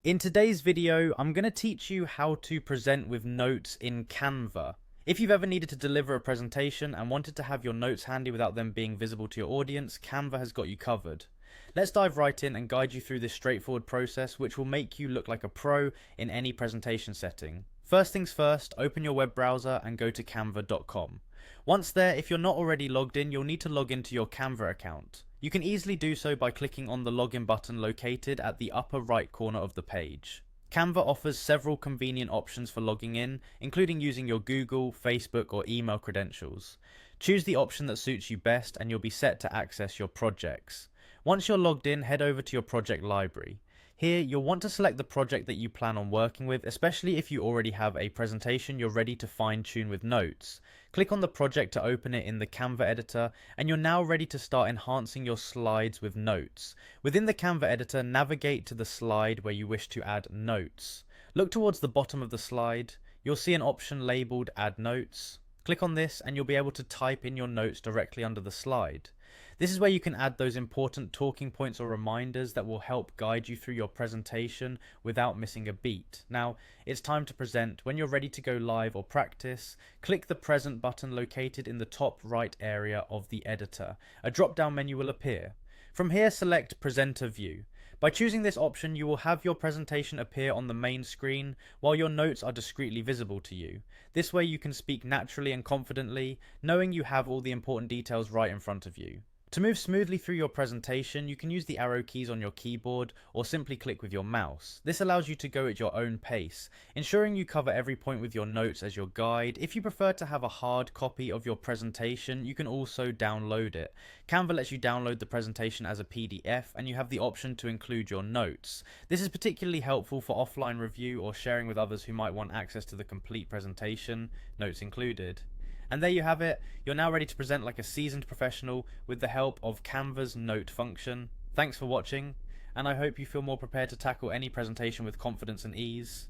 In today's video, I'm going to teach you how to present with notes in Canva. If you've ever needed to deliver a presentation and wanted to have your notes handy without them being visible to your audience, Canva has got you covered. Let's dive right in and guide you through this straightforward process, which will make you look like a pro in any presentation setting. First things first, open your web browser and go to canva.com. Once there, if you're not already logged in, you'll need to log into your Canva account. You can easily do so by clicking on the login button located at the upper right corner of the page. Canva offers several convenient options for logging in, including using your Google, Facebook, or email credentials. Choose the option that suits you best and you'll be set to access your projects. Once you're logged in, head over to your project library. Here, you'll want to select the project that you plan on working with, especially if you already have a presentation you're ready to fine-tune with notes. Click on the project to open it in the Canva editor, and you're now ready to start enhancing your slides with notes. Within the Canva editor, navigate to the slide where you wish to add notes. Look towards the bottom of the slide. You'll see an option labeled Add Notes. Click on this and you'll be able to type in your notes directly under the slide. This is where you can add those important talking points or reminders that will help guide you through your presentation without missing a beat. Now, it's time to present. When you're ready to go live or practice, click the Present button located in the top right area of the editor. A drop-down menu will appear. From here, select Presenter View. By choosing this option, you will have your presentation appear on the main screen while your notes are discreetly visible to you. This way you can speak naturally and confidently, knowing you have all the important details right in front of you. To move smoothly through your presentation, you can use the arrow keys on your keyboard or simply click with your mouse. This allows you to go at your own pace, ensuring you cover every point with your notes as your guide. If you prefer to have a hard copy of your presentation, you can also download it. Canva lets you download the presentation as a PDF, and you have the option to include your notes. This is particularly helpful for offline review or sharing with others who might want access to the complete presentation, notes included. And there you have it, you're now ready to present like a seasoned professional with the help of Canva's note function. Thanks for watching, and I hope you feel more prepared to tackle any presentation with confidence and ease.